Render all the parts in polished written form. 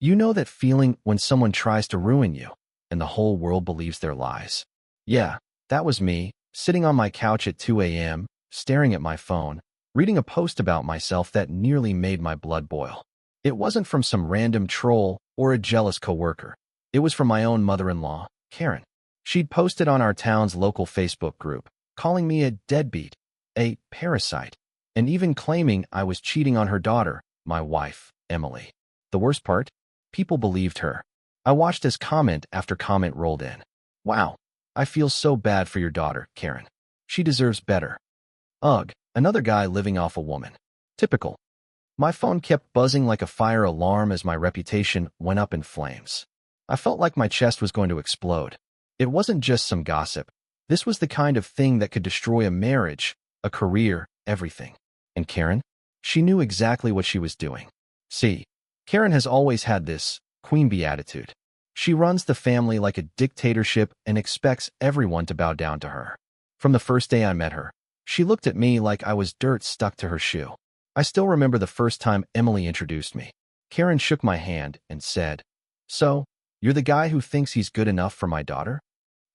You know that feeling when someone tries to ruin you, and the whole world believes their lies. Yeah, that was me, sitting on my couch at 2 a.m., staring at my phone, reading a post about myself that nearly made my blood boil. It wasn't from some random troll or a jealous coworker. It was from my own mother-in-law, Karen. She'd posted on our town's local Facebook group, calling me a deadbeat, a parasite, and even claiming I was cheating on her daughter, my wife, Emily. The worst part? People believed her. I watched as comment after comment rolled in. Wow, I feel so bad for your daughter, Karen. She deserves better. Ugh, another guy living off a woman. Typical. My phone kept buzzing like a fire alarm as my reputation went up in flames. I felt like my chest was going to explode. It wasn't just some gossip. This was the kind of thing that could destroy a marriage, a career, everything. And Karen? She knew exactly what she was doing. See, Karen has always had this queen bee attitude. She runs the family like a dictatorship and expects everyone to bow down to her. From the first day I met her, she looked at me like I was dirt stuck to her shoe. I still remember the first time Emily introduced me. Karen shook my hand and said, "So, you're the guy who thinks he's good enough for my daughter?"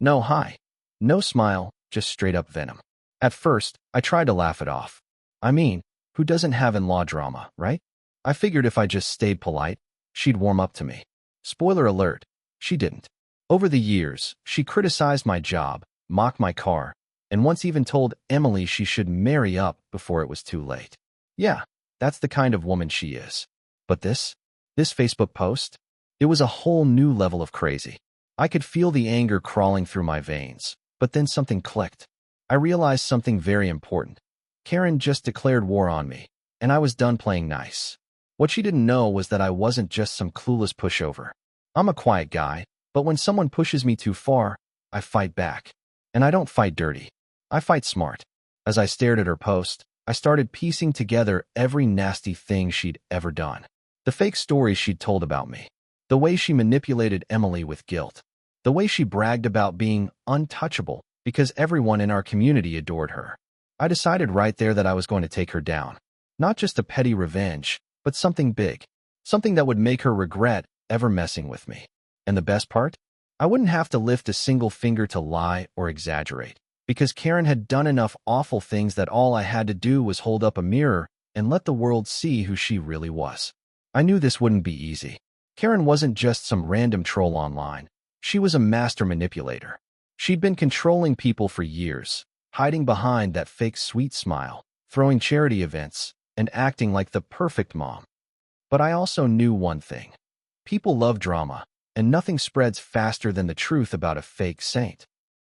No hi. No smile, just straight up venom. At first, I tried to laugh it off. I mean, who doesn't have in-law drama, right? I figured if I just stayed polite, she'd warm up to me. Spoiler alert, she didn't. Over the years, she criticized my job, mocked my car, and once even told Emily she should marry up before it was too late. Yeah, that's the kind of woman she is. But this Facebook post, it was a whole new level of crazy. I could feel the anger crawling through my veins, but then something clicked. I realized something very important. Karen just declared war on me, and I was done playing nice. What she didn't know was that I wasn't just some clueless pushover. I'm a quiet guy, but when someone pushes me too far, I fight back. And I don't fight dirty. I fight smart. As I stared at her post, I started piecing together every nasty thing she'd ever done. The fake stories she'd told about me. The way she manipulated Emily with guilt. The way she bragged about being untouchable because everyone in our community adored her. I decided right there that I was going to take her down. Not just a petty revenge, but something big. Something that would make her regret ever messing with me. And the best part? I wouldn't have to lift a single finger to lie or exaggerate, because Karen had done enough awful things that all I had to do was hold up a mirror and let the world see who she really was. I knew this wouldn't be easy. Karen wasn't just some random troll online. She was a master manipulator. She'd been controlling people for years, hiding behind that fake sweet smile, throwing charity events, and acting like the perfect mom. But I also knew one thing. People love drama, and nothing spreads faster than the truth about a fake saint.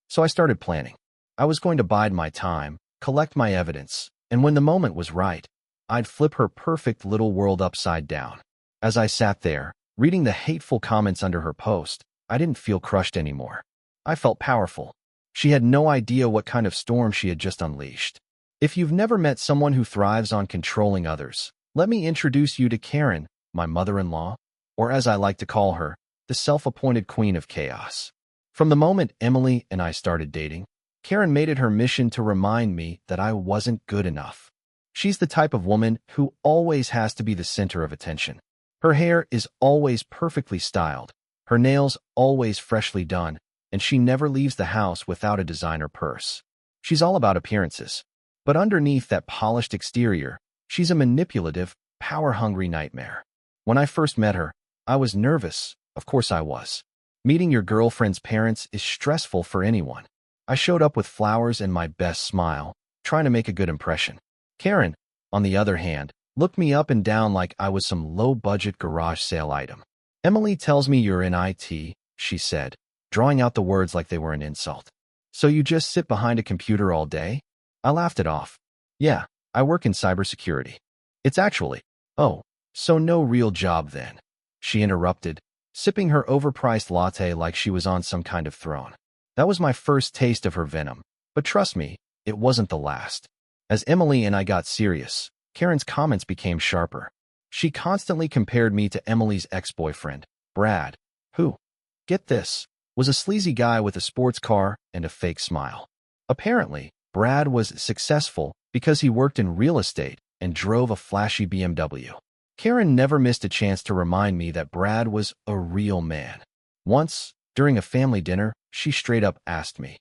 So I started planning. I was going to bide my time, collect my evidence, and when the moment was right, I'd flip her perfect little world upside down. As I sat there, reading the hateful comments under her post, I didn't feel crushed anymore. I felt powerful. She had no idea what kind of storm she had just unleashed. If you've never met someone who thrives on controlling others, let me introduce you to Karen, my mother-in-law, or as I like to call her, the self-appointed queen of chaos. From the moment Emily and I started dating, Karen made it her mission to remind me that I wasn't good enough. She's the type of woman who always has to be the center of attention. Her hair is always perfectly styled, her nails always freshly done, and she never leaves the house without a designer purse. She's all about appearances. But underneath that polished exterior, she's a manipulative, power-hungry nightmare. When I first met her, I was nervous. Of course I was. Meeting your girlfriend's parents is stressful for anyone. I showed up with flowers and my best smile, trying to make a good impression. Karen, on the other hand, looked me up and down like I was some low-budget garage sale item. "Emily tells me you're in IT," she said, drawing out the words like they were an insult. "So you just sit behind a computer all day?" I laughed it off. "Yeah, I work in cybersecurity." "It's actually, oh, so no real job then," she interrupted, sipping her overpriced latte like she was on some kind of throne. That was my first taste of her venom, but trust me, it wasn't the last. As Emily and I got serious, Karen's comments became sharper. She constantly compared me to Emily's ex-boyfriend, Brad, who, get this, was a sleazy guy with a sports car and a fake smile. Apparently, Brad was successful because he worked in real estate and drove a flashy BMW. Karen never missed a chance to remind me that Brad was a real man. Once, during a family dinner, she straight up asked me,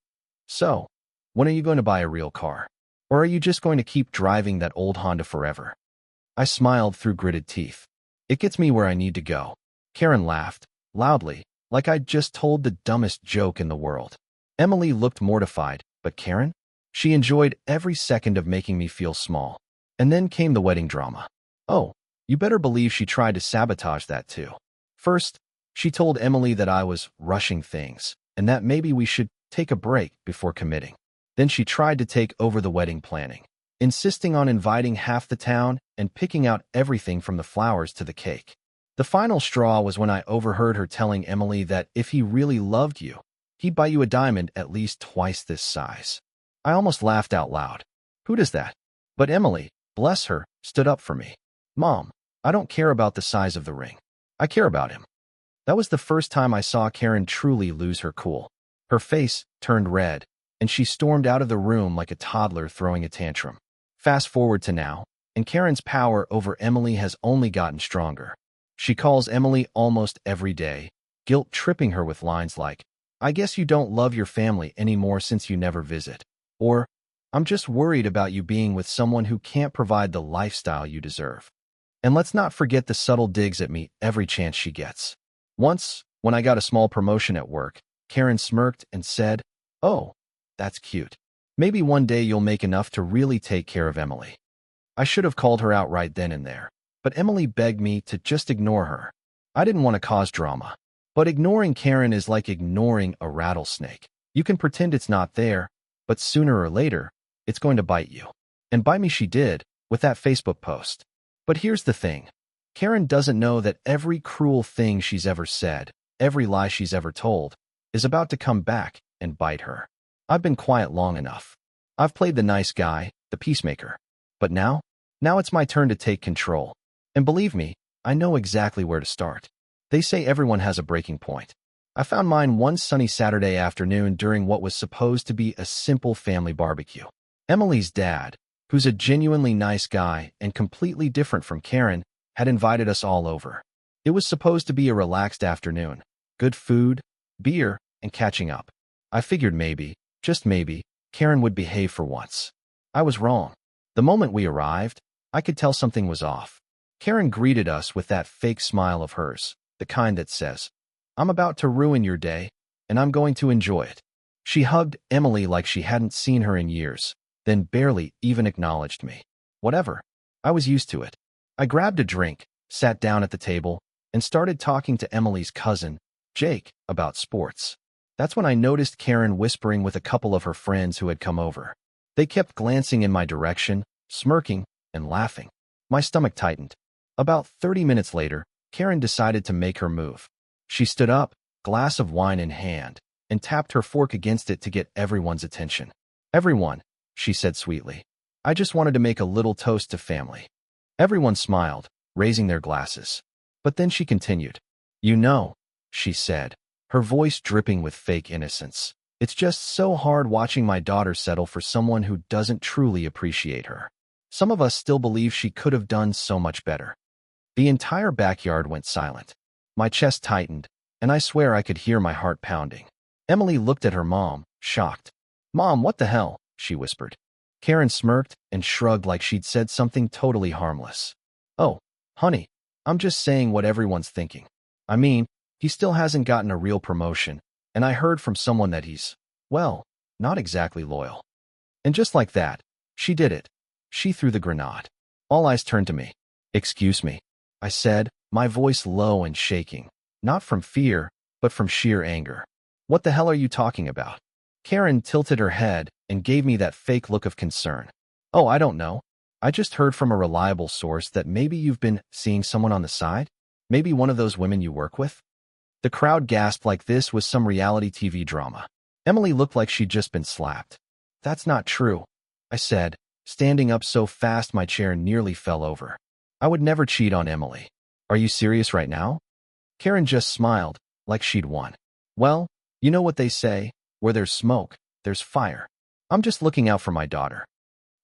"So, when are you going to buy a real car? Or are you just going to keep driving that old Honda forever?" I smiled through gritted teeth. "It gets me where I need to go." Karen laughed, loudly, like I'd just told the dumbest joke in the world. Emily looked mortified, but Karen? She enjoyed every second of making me feel small. And then came the wedding drama. Oh, you better believe she tried to sabotage that too. First, she told Emily that I was rushing things, and that maybe we should take a break before committing. Then she tried to take over the wedding planning, insisting on inviting half the town and picking out everything from the flowers to the cake. The final straw was when I overheard her telling Emily that if he really loved you, he'd buy you a diamond at least twice this size. I almost laughed out loud. Who does that? But Emily, bless her, stood up for me. "Mom, I don't care about the size of the ring. I care about him." That was the first time I saw Karen truly lose her cool. Her face turned red, and she stormed out of the room like a toddler throwing a tantrum. Fast forward to now, and Karen's power over Emily has only gotten stronger. She calls Emily almost every day, guilt-tripping her with lines like, "I guess you don't love your family anymore since you never visit." Or, "I'm just worried about you being with someone who can't provide the lifestyle you deserve." And let's not forget the subtle digs at me every chance she gets. Once, when I got a small promotion at work, Karen smirked and said, "Oh, that's cute. Maybe one day you'll make enough to really take care of Emily." I should have called her out right then and there, but Emily begged me to just ignore her. I didn't want to cause drama. But ignoring Karen is like ignoring a rattlesnake. You can pretend it's not there, but sooner or later, it's going to bite you. And bite me she did, with that Facebook post. But here's the thing. Karen doesn't know that every cruel thing she's ever said, every lie she's ever told, is about to come back and bite her. I've been quiet long enough. I've played the nice guy, the peacemaker. But now it's my turn to take control. And believe me, I know exactly where to start. They say everyone has a breaking point. I found mine one sunny Saturday afternoon during what was supposed to be a simple family barbecue. Emily's dad, who's a genuinely nice guy and completely different from Karen, had invited us all over. It was supposed to be a relaxed afternoon. Good food, beer, and catching up. I figured maybe, just maybe, Karen would behave for once. I was wrong. The moment we arrived, I could tell something was off. Karen greeted us with that fake smile of hers, the kind that says, "I'm about to ruin your day, and I'm going to enjoy it." She hugged Emily like she hadn't seen her in years, then barely even acknowledged me. Whatever. I was used to it. I grabbed a drink, sat down at the table, and started talking to Emily's cousin, Jake, about sports. That's when I noticed Karen whispering with a couple of her friends who had come over. They kept glancing in my direction, smirking, and laughing. My stomach tightened. About 30 minutes later, Karen decided to make her move. She stood up, glass of wine in hand, and tapped her fork against it to get everyone's attention. "Everyone," she said sweetly. "I just wanted to make a little toast to family." Everyone smiled, raising their glasses. But then she continued. "You know," she said, her voice dripping with fake innocence, "it's just so hard watching my daughter settle for someone who doesn't truly appreciate her. Some of us still believe she could have done so much better." The entire backyard went silent. My chest tightened, and I swear I could hear my heart pounding. Emily looked at her mom, shocked. "Mom, what the hell?" she whispered. Karen smirked and shrugged like she'd said something totally harmless. "Oh, honey, I'm just saying what everyone's thinking. I mean, he still hasn't gotten a real promotion, and I heard from someone that he's, well, not exactly loyal." And just like that, she did it. She threw the grenade. All eyes turned to me. "Excuse me," I said, my voice low and shaking, not from fear, but from sheer anger. "What the hell are you talking about?" Karen tilted her head and gave me that fake look of concern. "Oh, I don't know. I just heard from a reliable source that maybe you've been seeing someone on the side? Maybe one of those women you work with?" The crowd gasped like this was some reality TV drama. Emily looked like she'd just been slapped. "That's not true," I said, standing up so fast my chair nearly fell over. "I would never cheat on Emily." "Are you serious right now?" Karen just smiled, like she'd won. "Well, you know what they say, where there's smoke, there's fire. I'm just looking out for my daughter."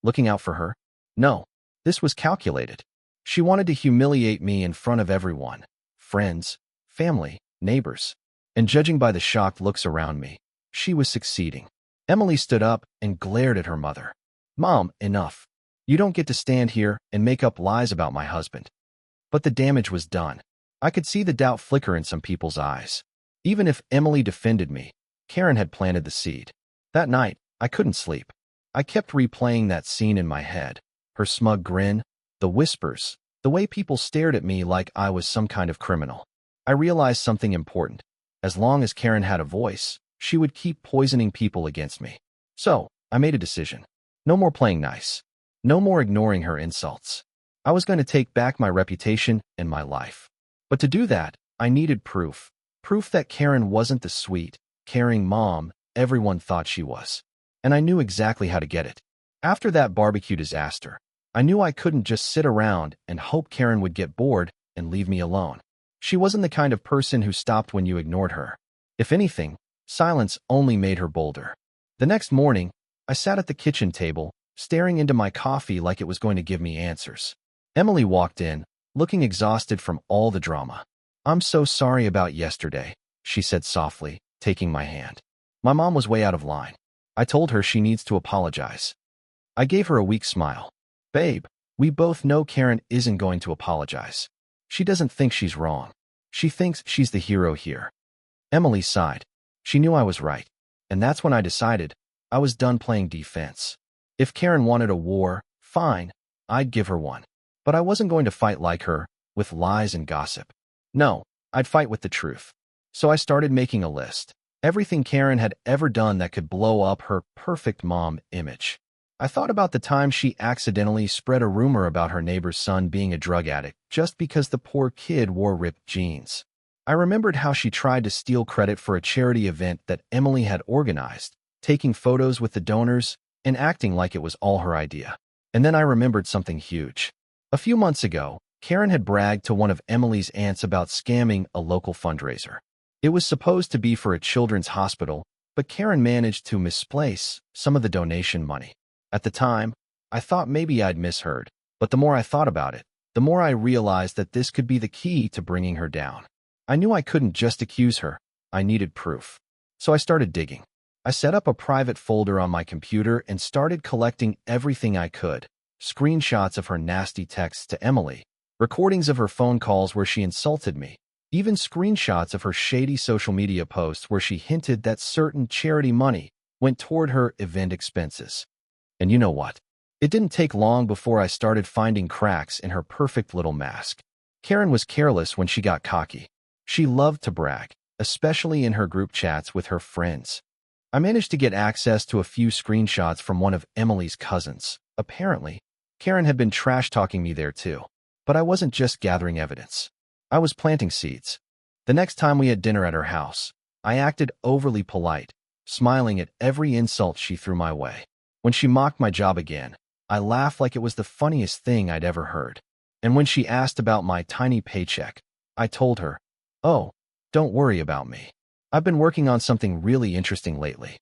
Looking out for her? No, this was calculated. She wanted to humiliate me in front of everyone, friends, family, neighbors. And judging by the shocked looks around me, she was succeeding. Emily stood up and glared at her mother. "Mom, enough. You don't get to stand here and make up lies about my husband." But the damage was done. I could see the doubt flicker in some people's eyes. Even if Emily defended me, Karen had planted the seed. That night, I couldn't sleep. I kept replaying that scene in my head. Her smug grin, the whispers, the way people stared at me like I was some kind of criminal. I realized something important. As long as Karen had a voice, she would keep poisoning people against me. So, I made a decision. No more playing nice. No more ignoring her insults. I was going to take back my reputation and my life. But to do that, I needed proof. Proof that Karen wasn't the sweet, caring mom everyone thought she was. And I knew exactly how to get it. After that barbecue disaster, I knew I couldn't just sit around and hope Karen would get bored and leave me alone. She wasn't the kind of person who stopped when you ignored her. If anything, silence only made her bolder. The next morning, I sat at the kitchen table, staring into my coffee like it was going to give me answers. Emily walked in, looking exhausted from all the drama. "I'm so sorry about yesterday," she said softly, taking my hand. My mom was way out of line. I told her she needs to apologize. I gave her a weak smile. "Babe, we both know Karen isn't going to apologize. She doesn't think she's wrong. She thinks she's the hero here." Emily sighed. She knew I was right. And that's when I decided I was done playing defense. If Karen wanted a war, fine, I'd give her one. But I wasn't going to fight like her, with lies and gossip. No, I'd fight with the truth. So I started making a list. Everything Karen had ever done that could blow up her perfect mom image. I thought about the time she accidentally spread a rumor about her neighbor's son being a drug addict just because the poor kid wore ripped jeans. I remembered how she tried to steal credit for a charity event that Emily had organized, taking photos with the donors and acting like it was all her idea. And then I remembered something huge. A few months ago, Karen had bragged to one of Emily's aunts about scamming a local fundraiser. It was supposed to be for a children's hospital, but Karen managed to misplace some of the donation money. At the time, I thought maybe I'd misheard, but the more I thought about it, the more I realized that this could be the key to bringing her down. I knew I couldn't just accuse her. I needed proof. So I started digging. I set up a private folder on my computer and started collecting everything I could. Screenshots of her nasty texts to Emily, recordings of her phone calls where she insulted me, even screenshots of her shady social media posts where she hinted that certain charity money went toward her event expenses. And you know what? It didn't take long before I started finding cracks in her perfect little mask. Karen was careless when she got cocky. She loved to brag, especially in her group chats with her friends. I managed to get access to a few screenshots from one of Emily's cousins. Apparently, Karen had been trash-talking me there too. But I wasn't just gathering evidence. I was planting seeds. The next time we had dinner at her house, I acted overly polite, smiling at every insult she threw my way. When she mocked my job again, I laughed like it was the funniest thing I'd ever heard. And when she asked about my tiny paycheck, I told her, "Oh, don't worry about me. I've been working on something really interesting lately."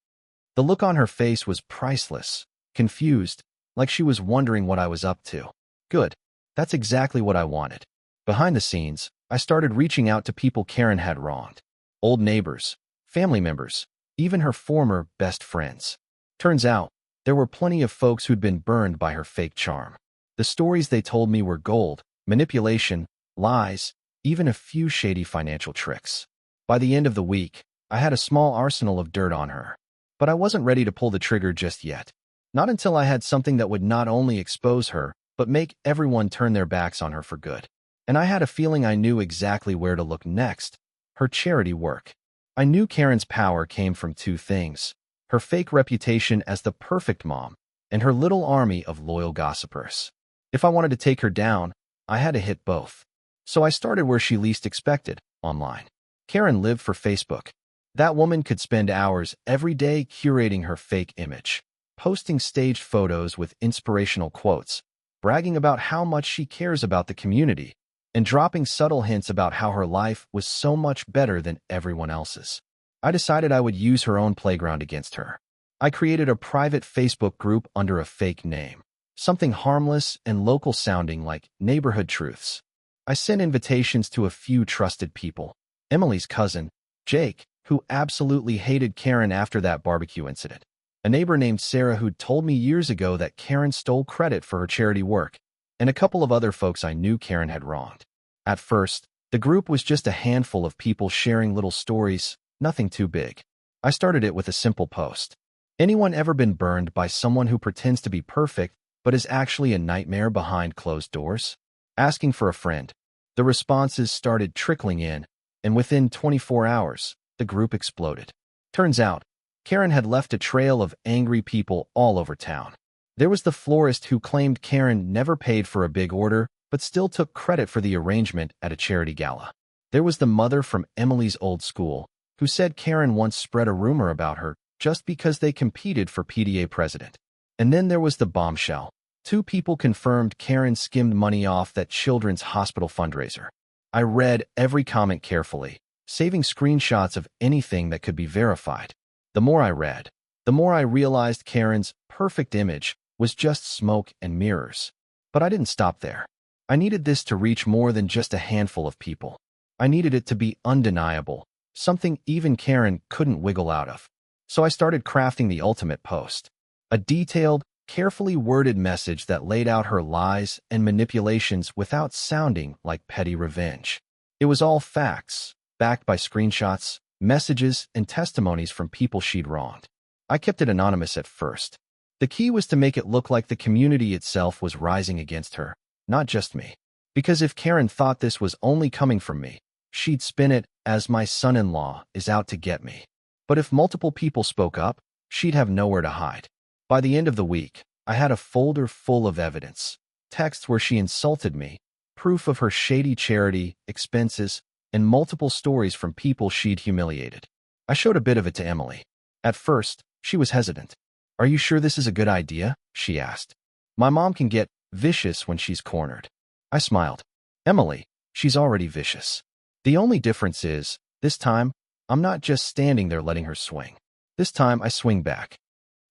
The look on her face was priceless, confused, like she was wondering what I was up to. Good. That's exactly what I wanted. Behind the scenes, I started reaching out to people Karen had wronged. Old neighbors, family members, even her former best friends. Turns out, there were plenty of folks who'd been burned by her fake charm. The stories they told me were gold, manipulation, lies, even a few shady financial tricks. By the end of the week, I had a small arsenal of dirt on her. But I wasn't ready to pull the trigger just yet. Not until I had something that would not only expose her, but make everyone turn their backs on her for good. And I had a feeling I knew exactly where to look next: her charity work. I knew Karen's power came from two things: her fake reputation as the perfect mom, and her little army of loyal gossipers. If I wanted to take her down, I had to hit both. So I started where she least expected, online. Karen lived for Facebook. That woman could spend hours every day curating her fake image, posting staged photos with inspirational quotes, bragging about how much she cares about the community, and dropping subtle hints about how her life was so much better than everyone else's. I decided I would use her own playground against her. I created a private Facebook group under a fake name, something harmless and local sounding like neighborhood truths. I sent invitations to a few trusted people. Emily's cousin, Jake, who absolutely hated Karen after that barbecue incident. A neighbor named Sarah who'd told me years ago that Karen stole credit for her charity work, and a couple of other folks I knew Karen had wronged. At first, the group was just a handful of people sharing little stories, nothing too big. I started it with a simple post. Anyone ever been burned by someone who pretends to be perfect but is actually a nightmare behind closed doors? Asking for a friend. The responses started trickling in, and within 24 hours, the group exploded. Turns out, Karen had left a trail of angry people all over town. There was the florist who claimed Karen never paid for a big order, but still took credit for the arrangement at a charity gala. There was the mother from Emily's old school, who said Karen once spread a rumor about her just because they competed for PTA president. And then there was the bombshell. 2 people confirmed Karen skimmed money off that children's hospital fundraiser. I read every comment carefully, saving screenshots of anything that could be verified. The more I read, the more I realized Karen's perfect image was just smoke and mirrors. But I didn't stop there. I needed this to reach more than just a handful of people. I needed it to be undeniable, something even Karen couldn't wiggle out of. So I started crafting the ultimate post. A detailed, carefully worded message that laid out her lies and manipulations without sounding like petty revenge. It was all facts, backed by screenshots, messages, and testimonies from people she'd wronged. I kept it anonymous at first. The key was to make it look like the community itself was rising against her, not just me. Because if Karen thought this was only coming from me, she'd spin it as my son-in-law is out to get me. But if multiple people spoke up, she'd have nowhere to hide. By the end of the week, I had a folder full of evidence, texts where she insulted me, proof of her shady charity, expenses, and multiple stories from people she'd humiliated. I showed a bit of it to Emily. At first, she was hesitant. "Are you sure this is a good idea?" she asked. "My mom can get vicious when she's cornered." I smiled. "Emily, she's already vicious. The only difference is, this time, I'm not just standing there letting her swing. This time, I swing back."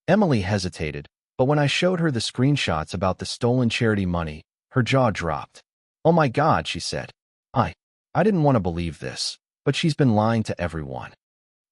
Emily hesitated, but when I showed her the screenshots about the stolen charity money, her jaw dropped. "Oh my God," she said. I didn't want to believe this, but she's been lying to everyone."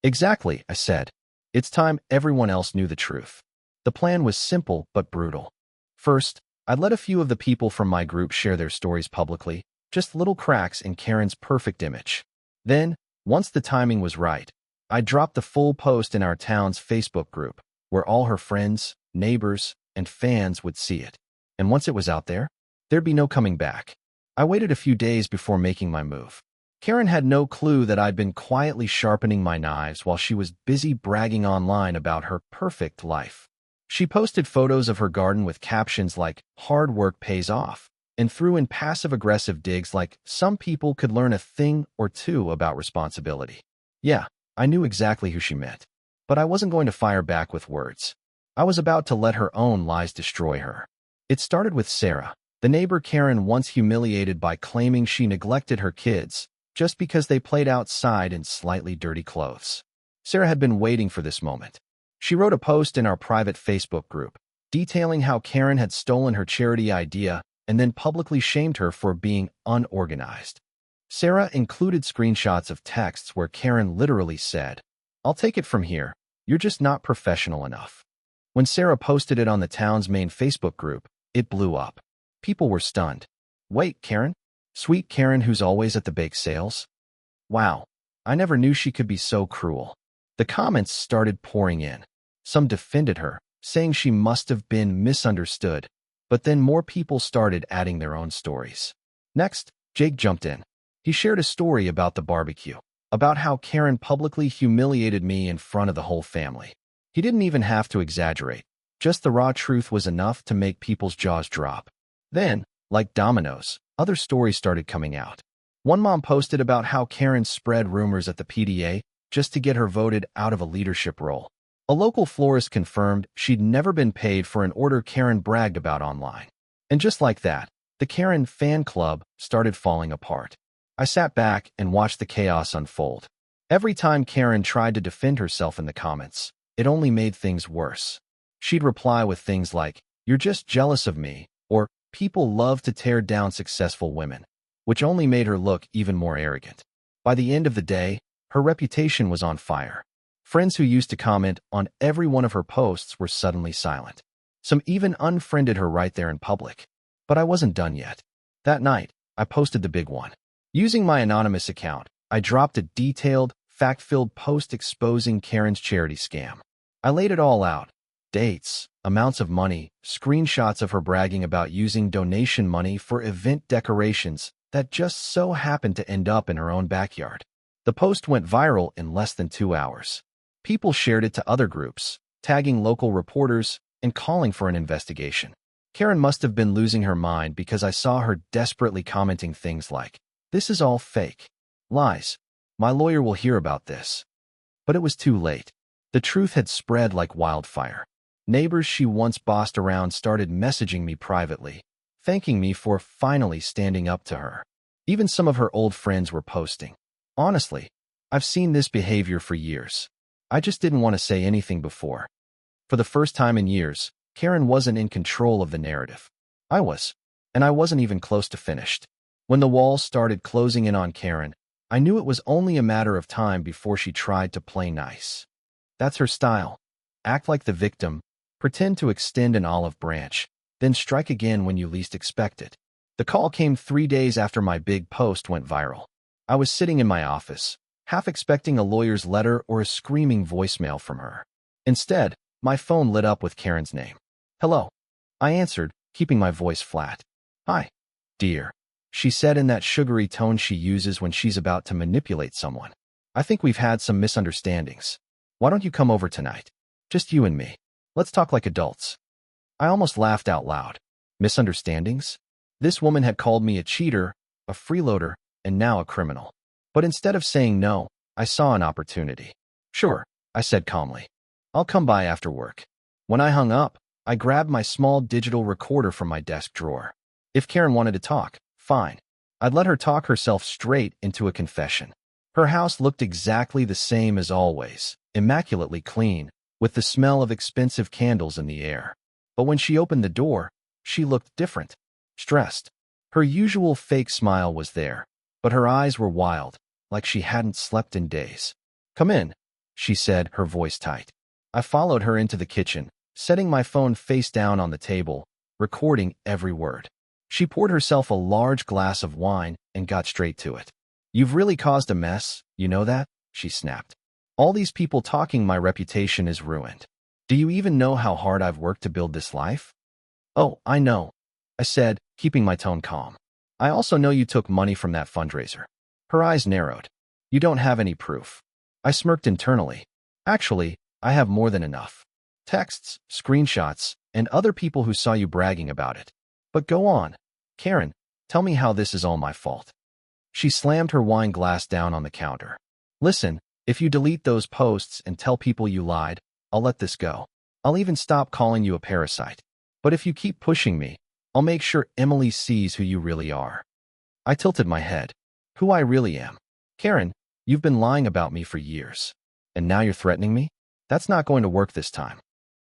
"Exactly," I said. "It's time everyone else knew the truth." The plan was simple but brutal. First, I'd let a few of the people from my group share their stories publicly, just little cracks in Karen's perfect image. Then, once the timing was right, I dropped the full post in our town's Facebook group, where all her friends, neighbors, and fans would see it. And once it was out there, there'd be no coming back. I waited a few days before making my move. Karen had no clue that I'd been quietly sharpening my knives while she was busy bragging online about her perfect life. She posted photos of her garden with captions like, "Hard work pays off," and threw in passive-aggressive digs like, "Some people could learn a thing or two about responsibility." Yeah, I knew exactly who she meant. But I wasn't going to fire back with words. I was about to let her own lies destroy her. It started with Sarah, the neighbor Karen once humiliated by claiming she neglected her kids just because they played outside in slightly dirty clothes. Sarah had been waiting for this moment. She wrote a post in our private Facebook group, detailing how Karen had stolen her charity idea and then publicly shamed her for being unorganized. Sarah included screenshots of texts where Karen literally said, "I'll take it from here, you're just not professional enough." When Sarah posted it on the town's main Facebook group, it blew up. People were stunned. "Wait, Karen? Sweet Karen who's always at the bake sales? Wow, I never knew she could be so cruel." The comments started pouring in. Some defended her, saying she must have been misunderstood, but then more people started adding their own stories. Next, Jake jumped in. He shared a story about the barbecue, about how Karen publicly humiliated me in front of the whole family. He didn't even have to exaggerate. Just the raw truth was enough to make people's jaws drop. Then, like dominoes, other stories started coming out. One mom posted about how Karen spread rumors at the PTA just to get her voted out of a leadership role. A local florist confirmed she'd never been paid for an order Karen bragged about online. And just like that, the Karen fan club started falling apart. I sat back and watched the chaos unfold. Every time Karen tried to defend herself in the comments, it only made things worse. She'd reply with things like, "You're just jealous of me," or "People love to tear down successful women," which only made her look even more arrogant. By the end of the day, her reputation was on fire. Friends who used to comment on every one of her posts were suddenly silent. Some even unfriended her right there in public. But I wasn't done yet. That night, I posted the big one. Using my anonymous account, I dropped a detailed, fact-filled post exposing Karen's charity scam. I laid it all out. Dates, amounts of money, screenshots of her bragging about using donation money for event decorations that just so happened to end up in her own backyard. The post went viral in less than 2 hours. People shared it to other groups, tagging local reporters and calling for an investigation. Karen must have been losing her mind because I saw her desperately commenting things like, "This is all fake. Lies. My lawyer will hear about this." But it was too late. The truth had spread like wildfire. Neighbors she once bossed around started messaging me privately, thanking me for finally standing up to her. Even some of her old friends were posting. Honestly, I've seen this behavior for years. I just didn't want to say anything before. For the first time in years, Karen wasn't in control of the narrative. I was, and I wasn't even close to finished. When the walls started closing in on Karen, I knew it was only a matter of time before she tried to play nice. That's her style. Act like the victim, pretend to extend an olive branch, then strike again when you least expect it. The call came 3 days after my big post went viral. I was sitting in my office, half expecting a lawyer's letter or a screaming voicemail from her. Instead, my phone lit up with Karen's name. "Hello." I answered, keeping my voice flat. "Hi, dear," she said in that sugary tone she uses when she's about to manipulate someone. "I think we've had some misunderstandings. Why don't you come over tonight? Just you and me. Let's talk like adults." I almost laughed out loud. Misunderstandings? This woman had called me a cheater, a freeloader, and now a criminal. But instead of saying no, I saw an opportunity. "Sure," I said calmly. "I'll come by after work." When I hung up, I grabbed my small digital recorder from my desk drawer. If Karen wanted to talk, fine. I'd let her talk herself straight into a confession. Her house looked exactly the same as always, immaculately clean, with the smell of expensive candles in the air. But when she opened the door, she looked different, stressed. Her usual fake smile was there, but her eyes were wild, like she hadn't slept in days. "Come in," she said, her voice tight. I followed her into the kitchen, setting my phone face down on the table, recording every word. She poured herself a large glass of wine and got straight to it. "You've really caused a mess, you know that?" she snapped. "All these people talking my reputation is ruined. Do you even know how hard I've worked to build this life?" "Oh, I know," I said, keeping my tone calm. "I also know you took money from that fundraiser." Her eyes narrowed. "You don't have any proof." I smirked internally. "Actually, I have more than enough. Texts, screenshots, and other people who saw you bragging about it. But go on. Karen, tell me how this is all my fault." She slammed her wine glass down on the counter. "Listen, if you delete those posts and tell people you lied, I'll let this go. I'll even stop calling you a parasite. But if you keep pushing me, I'll make sure Emily sees who you really are." I tilted my head. "Who I really am? Karen, you've been lying about me for years. And now you're threatening me? That's not going to work this time."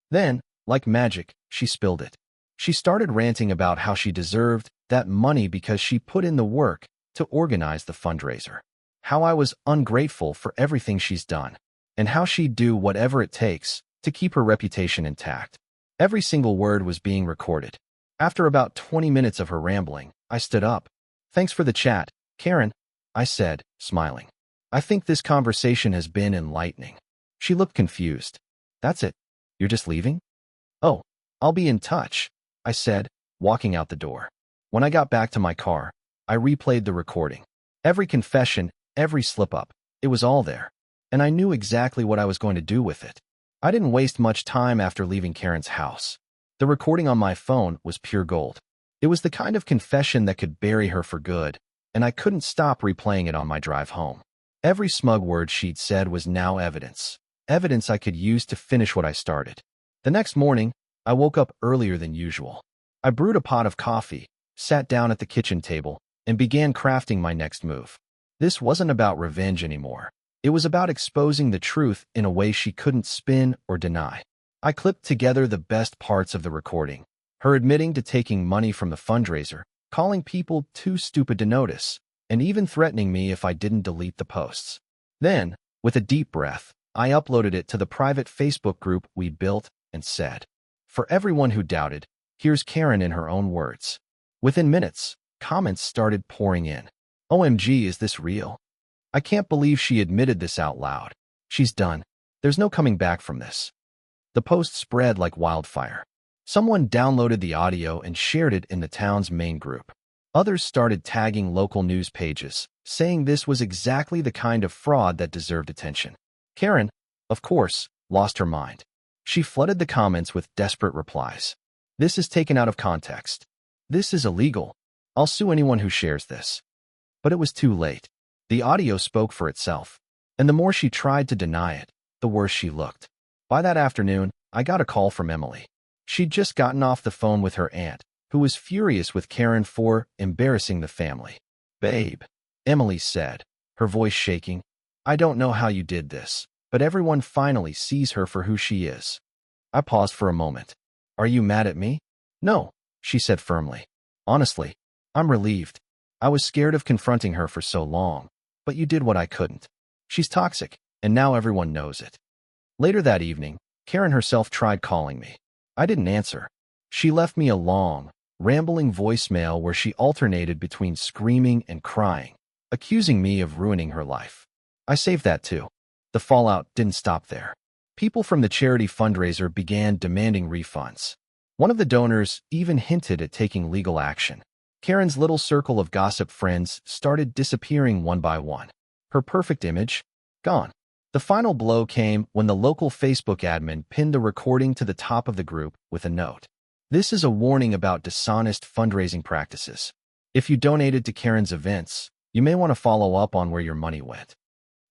Then, like magic, she spilled it. She started ranting about how she deserved that money because she put in the work to organize the fundraiser. How I was ungrateful for everything she's done, and how she'd do whatever it takes to keep her reputation intact. Every single word was being recorded. After about 20 minutes of her rambling, I stood up. "Thanks for the chat, Karen," I said, smiling. "I think this conversation has been enlightening." She looked confused. "That's it? You're just leaving?" "Oh, I'll be in touch," I said, walking out the door. When I got back to my car, I replayed the recording. Every confession, every slip-up, it was all there. And I knew exactly what I was going to do with it. I didn't waste much time after leaving Karen's house. The recording on my phone was pure gold. It was the kind of confession that could bury her for good, and I couldn't stop replaying it on my drive home. Every smug word she'd said was now evidence. Evidence I could use to finish what I started. The next morning, I woke up earlier than usual. I brewed a pot of coffee, sat down at the kitchen table, and began crafting my next move. This wasn't about revenge anymore. It was about exposing the truth in a way she couldn't spin or deny. I clipped together the best parts of the recording, Her admitting to taking money from the fundraiser, calling people too stupid to notice, and even threatening me if I didn't delete the posts. Then, with a deep breath, I uploaded it to the private Facebook group we built and said, "For everyone who doubted, here's Karen in her own words." Within minutes, comments started pouring in. "OMG, is this real? I can't believe she admitted this out loud. She's done. There's no coming back from this." The post spread like wildfire. Someone downloaded the audio and shared it in the town's main group. Others started tagging local news pages, saying this was exactly the kind of fraud that deserved attention. Karen, of course, lost her mind. She flooded the comments with desperate replies. "This is taken out of context. This is illegal. I'll sue anyone who shares this." But it was too late. The audio spoke for itself, and the more she tried to deny it, the worse she looked. By that afternoon, I got a call from Emily. She'd just gotten off the phone with her aunt, who was furious with Karen for embarrassing the family. "Babe," Emily said, her voice shaking, "I don't know how you did this, but everyone finally sees her for who she is." I paused for a moment. "Are you mad at me?" "No," she said firmly. "Honestly, I'm relieved. I was scared of confronting her for so long, but you did what I couldn't. She's toxic, and now everyone knows it." Later that evening, Karen herself tried calling me. I didn't answer. She left me a long, rambling voicemail where she alternated between screaming and crying, accusing me of ruining her life. I saved that too. The fallout didn't stop there. People from the charity fundraiser began demanding refunds. One of the donors even hinted at taking legal action. Karen's little circle of gossip friends started disappearing one by one. Her perfect image, gone. The final blow came when the local Facebook admin pinned the recording to the top of the group with a note. "This is a warning about dishonest fundraising practices. If you donated to Karen's events, you may want to follow up on where your money went."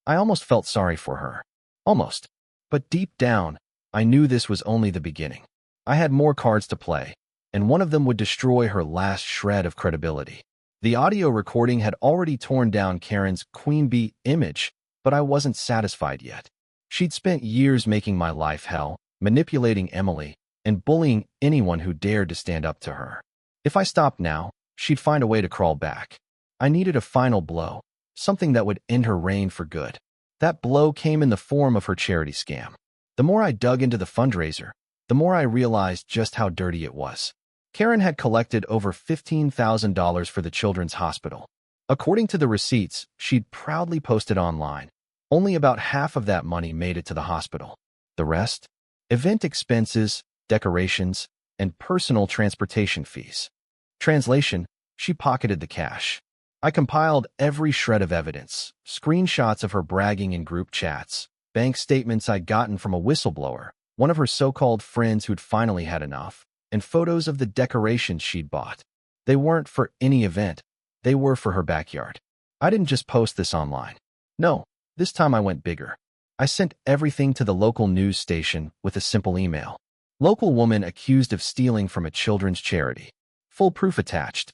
I almost felt sorry for her. Almost. But deep down, I knew this was only the beginning. I had more cards to play, and one of them would destroy her last shred of credibility. The audio recording had already torn down Karen's queen bee image, but I wasn't satisfied yet. She'd spent years making my life hell, manipulating Emily, and bullying anyone who dared to stand up to her. If I stopped now, she'd find a way to crawl back. I needed a final blow, something that would end her reign for good. That blow came in the form of her charity scam. The more I dug into the fundraiser, the more I realized just how dirty it was. Karen had collected over $15,000 for the children's hospital. According to the receipts she'd proudly posted online, only about half of that money made it to the hospital. The rest? Event expenses, decorations, and personal transportation fees. Translation: she pocketed the cash. I compiled every shred of evidence, screenshots of her bragging in group chats, bank statements I'd gotten from a whistleblower, one of her so-called friends who'd finally had enough, and photos of the decorations she'd bought. They weren't for any event. They were for her backyard. I didn't just post this online. No, this time I went bigger. I sent everything to the local news station with a simple email. "Local woman accused of stealing from a children's charity. Full proof attached."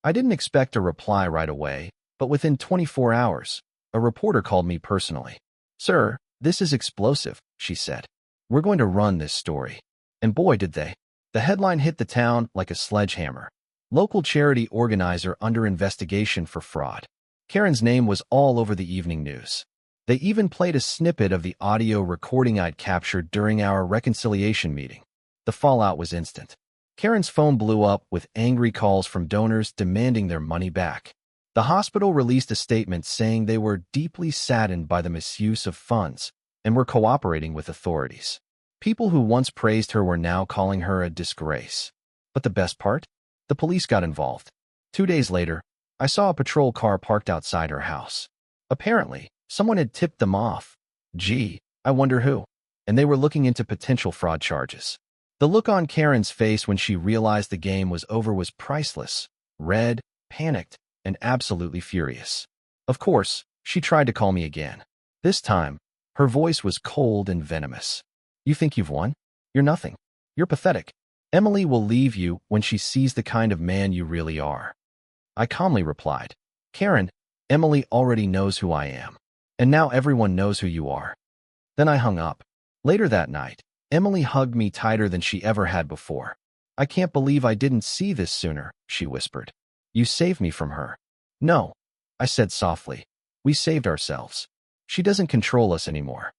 I didn't expect a reply right away, but within 24 hours, a reporter called me personally. "Sir, this is explosive," she said. "We're going to run this story." And boy, did they. The headline hit the town like a sledgehammer. "Local charity organizer under investigation for fraud." Karen's name was all over the evening news. They even played a snippet of the audio recording I'd captured during our reconciliation meeting. The fallout was instant. Karen's phone blew up with angry calls from donors demanding their money back. The hospital released a statement saying they were deeply saddened by the misuse of funds and were cooperating with authorities. People who once praised her were now calling her a disgrace. But the best part? The police got involved. 2 days later, I saw a patrol car parked outside her house. Apparently, someone had tipped them off. Gee, I wonder who. And they were looking into potential fraud charges. The look on Karen's face when she realized the game was over was priceless. Red, panicked, and absolutely furious. Of course, she tried to call me again. This time, her voice was cold and venomous. "You think you've won? You're nothing. You're pathetic. Emily will leave you when she sees the kind of man you really are." I calmly replied, "Karen, Emily already knows who I am. And now everyone knows who you are." Then I hung up. Later that night, Emily hugged me tighter than she ever had before. I can't believe I didn't see this sooner, she whispered. You saved me from her. No, I said softly. We saved ourselves. She doesn't control us anymore.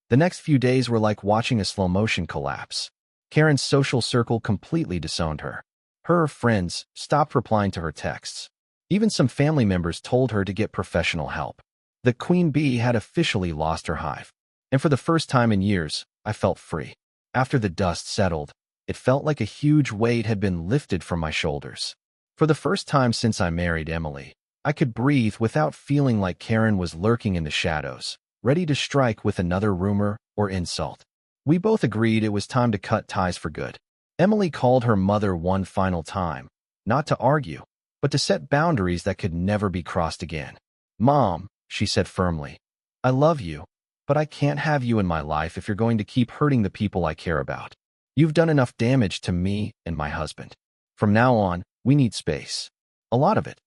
The next few days were like watching a slow-motion collapse. Karen's social circle completely disowned her. Her friends stopped replying to her texts. Even some family members told her to get professional help. The queen bee had officially lost her hive. And for the first time in years, I felt free. After the dust settled, it felt like a huge weight had been lifted from my shoulders. For the first time since I married Emily, I could breathe without feeling like Karen was lurking in the shadows, ready to strike with another rumor or insult. We both agreed it was time to cut ties for good. Emily called her mother one final time, not to argue, but to set boundaries that could never be crossed again. Mom, she said firmly, I love you, but I can't have you in my life if you're going to keep hurting the people I care about. You've done enough damage to me and my husband. From now on, we need space. A lot of it.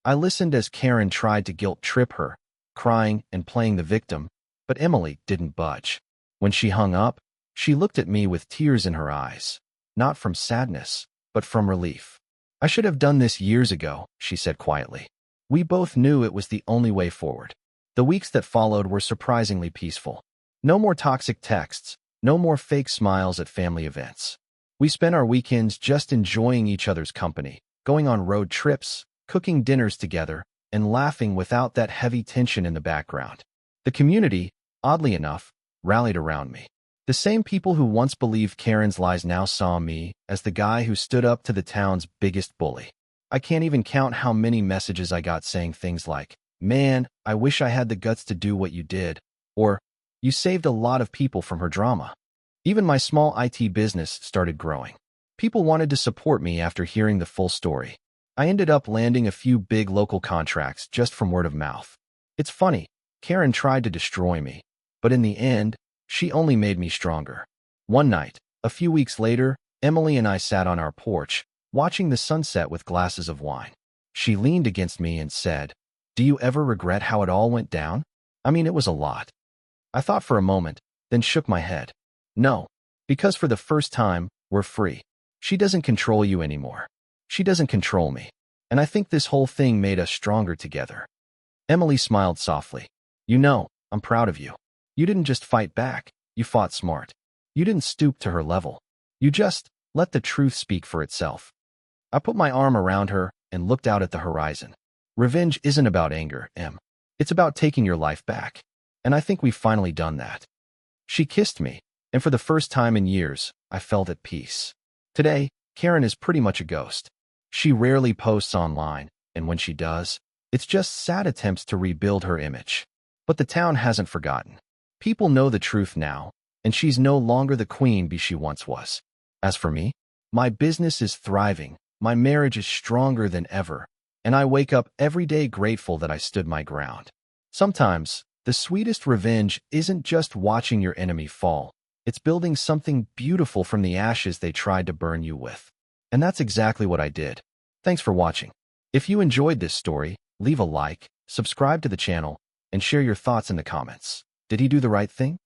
I listened as Karen tried to guilt-trip her, crying and playing the victim, but Emily didn't budge. When she hung up, she looked at me with tears in her eyes, not from sadness, but from relief. I should have done this years ago, she said quietly. We both knew it was the only way forward. The weeks that followed were surprisingly peaceful. No more toxic texts, no more fake smiles at family events. We spent our weekends just enjoying each other's company, going on road trips, cooking dinners together, and laughing without that heavy tension in the background. The community, oddly enough, rallied around me. The same people who once believed Karen's lies now saw me as the guy who stood up to the town's biggest bully. I can't even count how many messages I got saying things like, man, I wish I had the guts to do what you did, or, you saved a lot of people from her drama. Even my small IT business started growing. People wanted to support me after hearing the full story. I ended up landing a few big local contracts just from word of mouth. It's funny, Karen tried to destroy me, but in the end, she only made me stronger. One night, a few weeks later, Emily and I sat on our porch, watching the sunset with glasses of wine. She leaned against me and said, do you ever regret how it all went down? I mean, it was a lot. I thought for a moment, then shook my head. No, because for the first time, we're free. She doesn't control you anymore. She doesn't control me. And I think this whole thing made us stronger together. Emily smiled softly. You know, I'm proud of you. You didn't just fight back. You fought smart. You didn't stoop to her level. You just let the truth speak for itself. I put my arm around her and looked out at the horizon. Revenge isn't about anger, Em. It's about taking your life back. And I think we've finally done that. She kissed me, and for the first time in years, I felt at peace. Today, Karen is pretty much a ghost. She rarely posts online, and when she does, it's just sad attempts to rebuild her image. But the town hasn't forgotten. People know the truth now, and she's no longer the queen bee she once was. As for me, my business is thriving, my marriage is stronger than ever, and I wake up every day grateful that I stood my ground. Sometimes, the sweetest revenge isn't just watching your enemy fall. It's building something beautiful from the ashes they tried to burn you with. And that's exactly what I did. Thanks for watching. If you enjoyed this story, leave a like, subscribe to the channel, and share your thoughts in the comments. Did he do the right thing?